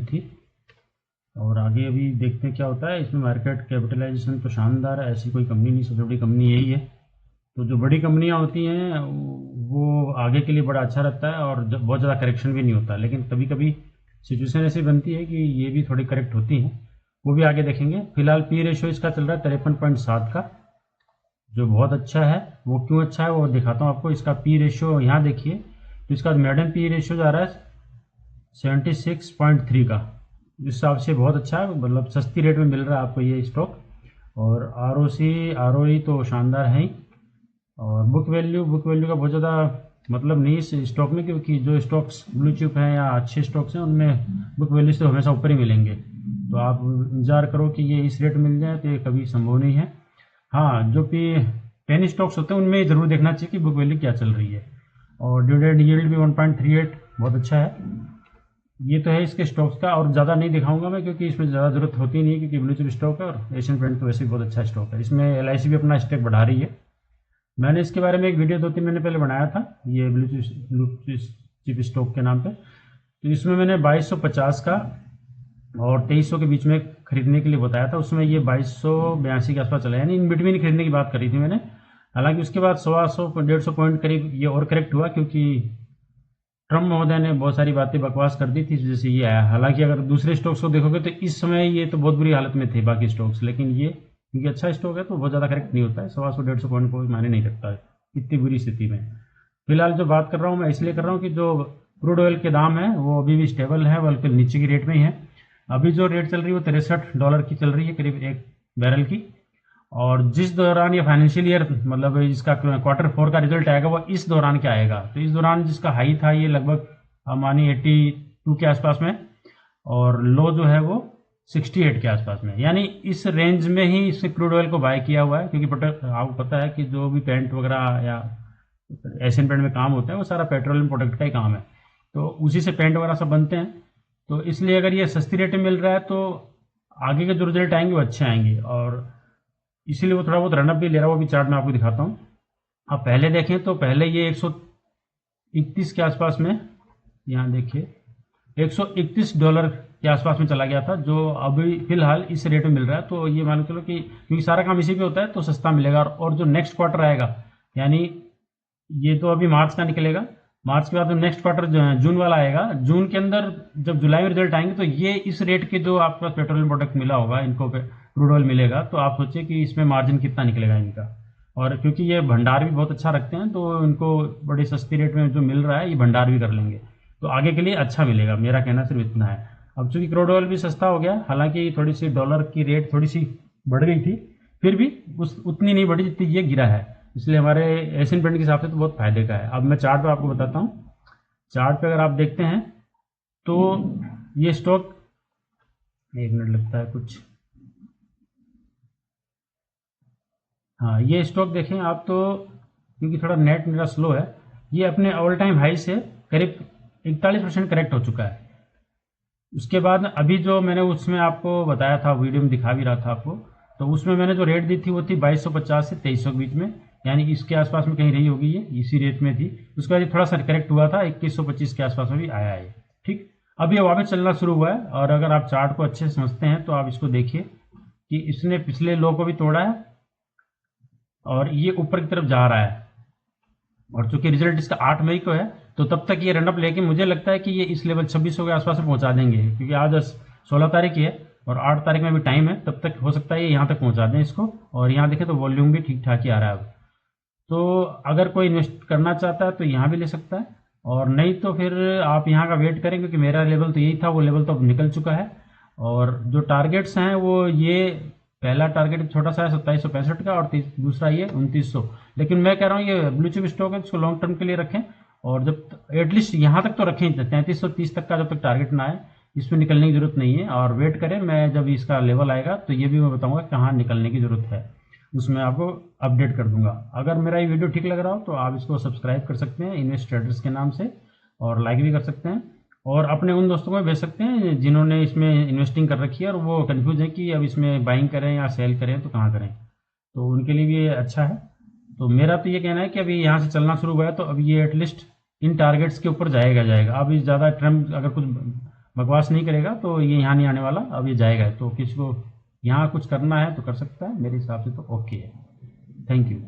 थी। और आगे अभी देखते हैं क्या होता है। इसमें मार्केट कैपिटलाइजेशन तो शानदार है, ऐसी कोई कंपनी नहीं, सबसे बड़ी कंपनी यही है। तो जो बड़ी कंपनियां होती हैं वो आगे के लिए बड़ा अच्छा रहता है और बहुत ज़्यादा करेक्शन भी नहीं होता। लेकिन कभी कभी सिचुएशन ऐसी बनती है कि ये भी थोड़ी करेक्ट होती हैं, वो भी आगे देखेंगे। फिलहाल पी रेशो इसका चल रहा है 53.7 का, जो बहुत अच्छा है। वो क्यों अच्छा है वो दिखाता हूँ आपको। इसका पी रेशो यहाँ देखिए, तो इसका मेडन पी रेशो जा रहा है 76.3 का, इस हिसाब से बहुत अच्छा है, मतलब सस्ती रेट में मिल रहा है आपको ये स्टॉक। और R O C R O ई तो शानदार है ही। और बुक वैल्यू का बहुत ज़्यादा मतलब नहीं इस स्टॉक में, क्योंकि जो स्टॉक्स ब्लू चिप हैं या अच्छे स्टॉक्स हैं उनमें बुक वैल्यू से हमेशा ऊपर ही मिलेंगे। तो आप इंतजार करो कि ये इस रेट मिल जाए, तो ये कभी संभव नहीं है। हाँ, जो पेनी स्टॉक्स होते हैं उनमें ज़रूर देखना चाहिए कि बुक वैल्यू क्या चल रही है। और डिविडेंड यील्ड भी 1.38 बहुत अच्छा है। ये तो है इसके स्टॉक्स का, और ज़्यादा नहीं दिखाऊंगा मैं क्योंकि इसमें ज़्यादा जरूरत होती नहीं है, क्योंकि ब्लू चिप स्टॉक है और एशियन पेंट तो वैसे भी बहुत अच्छा स्टॉक है। इसमें LIC भी अपना स्टेक बढ़ा रही है। मैंने इसके बारे में एक वीडियो 2-3 महीने पहले बनाया था, ये ब्लू चिप स्टॉक के नाम पे। तो इसमें मैंने 2250 का और 2300 के बीच में खरीदने के लिए बताया था। उसमें ये 2282 के आसपास चला, यानी इन बिटवीन खरीदने की बात करी थी मैंने। हालांकि उसके बाद 100-150 पॉइंट करीब ये और करेक्ट हुआ, क्योंकि ट्रम्प महोदय ने बहुत सारी बातें बकवास कर दी थी, इस वजह से ये आया। हालांकि अगर दूसरे स्टॉक्स को देखोगे तो इस समय ये तो बहुत बुरी हालत में थे बाकी स्टॉक्स, लेकिन ये क्योंकि अच्छा स्टॉक है तो बहुत ज़्यादा करेक्ट नहीं होता है। 100-150 पॉइंट को मायने नहीं रखता है इतनी बुरी स्थिति में। फिलहाल जो बात कर रहा हूँ मैं इसलिए कर रहा हूँ कि जो क्रूड ऑयल के दाम है वो अभी भी स्टेबल है, बल्कि नीचे की रेट में ही है। अभी जो रेट चल रही है वो $63 की चल रही है, करीब एक बैरल की। और जिस दौरान ये फाइनेंशियल ईयर मतलब इसका Q4 का रिजल्ट आएगा वो इस दौरान क्या आएगा, तो इस दौरान जिसका हाई था ये लगभग मानिए 82 के आसपास में, और लो जो है वो 68 के आसपास में, यानी इस रेंज में ही इसने क्रूड ऑयल को बाय किया हुआ है। क्योंकि आपको पता है कि जो भी पेंट वगैरह या एशियन पेंट में काम होता है वो सारा पेट्रोलियम प्रोडक्ट का ही काम है, तो उसी से पेंट वगैरह सब बनते हैं। तो इसलिए अगर ये सस्ती रेट में मिल रहा है तो आगे के जो रिजल्ट आएंगे वो अच्छे आएंगे, और इसीलिए वो थोड़ा बहुत रनअप भी ले रहा है। वो भी चार्ट में आपको दिखाता हूँ। आप पहले देखें तो पहले ये 131 के आसपास में, यहाँ देखिए $131 के आसपास में चला गया था, जो अभी फिलहाल इस रेट में मिल रहा है। तो ये मान के चलो कि क्योंकि सारा काम इसी पे होता है तो सस्ता मिलेगा। और जो नेक्स्ट क्वार्टर आएगा, यानी ये तो अभी मार्च का निकलेगा, मार्च के बाद नेक्स्ट क्वार्टर जून वाला आएगा। जून के अंदर जब जुलाई में रिजल्ट आएंगे तो ये इस रेट के जो आपके पास पेट्रोलियम प्रोडक्ट मिला होगा, इनको क्रूड ऑयल मिलेगा, तो आप सोचिए कि इसमें मार्जिन कितना निकलेगा इनका। और क्योंकि ये भंडार भी बहुत अच्छा रखते हैं तो इनको बड़ी सस्ती रेट में जो मिल रहा है ये भंडार भी कर लेंगे, तो आगे के लिए अच्छा मिलेगा। मेरा कहना सिर्फ इतना है। अब चूंकि क्रूड ऑयल भी सस्ता हो गया, हालांकि थोड़ी सी डॉलर की रेट थोड़ी सी बढ़ गई थी, फिर भी उतनी नहीं बढ़ी जितनी ये गिरा है, इसलिए हमारे एशियन पेंट के हिसाब से तो बहुत फायदे का है। अब मैं चार्ट पे आपको बताता हूँ। चार्ट पे अगर आप देखते हैं तो ये स्टॉक, एक मिनट लगता है कुछ, हाँ ये स्टॉक देखें आप तो, क्योंकि थोड़ा नेट मेरा स्लो है, ये अपने ऑल टाइम हाई से करीब 41% करेक्ट हो चुका है। उसके बाद अभी जो मैंने उसमें आपको बताया था, वीडियो में दिखा भी रहा था आपको, तो उसमें मैंने जो रेट दी थी वो थी 2250 से 2300 के बीच में, यानी इसके आसपास में कहीं रही होगी, ये इसी रेट में थी। उसके बाद ये थोड़ा सा करेक्ट हुआ था, 2125 के आसपास में भी आया है। ठीक, अब ये वापस चलना शुरू हुआ है। और अगर आप चार्ट को अच्छे से समझते हैं तो आप इसको देखिए कि इसने पिछले लो को भी तोड़ा है और ये ऊपर की तरफ जा रहा है। और चूंकि रिजल्ट इसका 8 मई को है तो तब तक ये रनअप लेके मुझे लगता है कि ये इस लेवल 2600 के आसपास में पहुंचा देंगे, क्योंकि आज 16 तारीख की है और 8 तारीख में भी टाइम है, तब तक हो सकता है ये यहाँ तक पहुंचा दें इसको। और यहाँ देखें तो वॉल्यूम भी ठीक ठाक ही आ रहा है अब। तो अगर कोई इन्वेस्ट करना चाहता है तो यहाँ भी ले सकता है, और नहीं तो फिर आप यहाँ का वेट करें, क्योंकि मेरा लेवल तो यही था, वो लेवल तो अब निकल चुका है। और जो टारगेट्स हैं वो ये, पहला टारगेट छोटा सा है 2765 का, और दूसरा ये 2900। लेकिन मैं कह रहा हूँ ये ब्लू चिप स्टॉक है, इसको लॉन्ग टर्म के लिए रखें, और जब एटलीस्ट यहाँ तक तो रखें, 3330 तक का जब तक टारगेट ना आए इसमें निकलने की जरूरत नहीं है। और वेट करें, मैं जब इसका लेवल आएगा तो ये भी मैं बताऊंगा कहाँ निकलने की जरूरत है, उसमें आपको अपडेट कर दूंगा। अगर मेरा ये वीडियो ठीक लग रहा हो तो आप इसको सब्सक्राइब कर सकते हैं इन्वेस्ट ट्रेडर्स के नाम से, और लाइक भी कर सकते हैं, और अपने उन दोस्तों को भेज सकते हैं जिन्होंने इसमें इन्वेस्टिंग कर रखी है और वो कंफ्यूज है कि अब इसमें बाइंग करें या सेल करें तो कहाँ करें, तो उनके लिए भी ये अच्छा है। तो मेरा तो ये कहना है कि अभी यहाँ से चलना शुरू हुआ है तो अब ये एटलीस्ट इन टारगेट्स के ऊपर जाएगा। अब इस ज़्यादा ट्रम्प अगर कुछ बकवास नहीं करेगा तो ये यहाँ नहीं आने वाला, अब ये जाएगा। तो किसी को यहाँ कुछ करना है तो कर सकता है, मेरे हिसाब से तो ओके है। Thank you.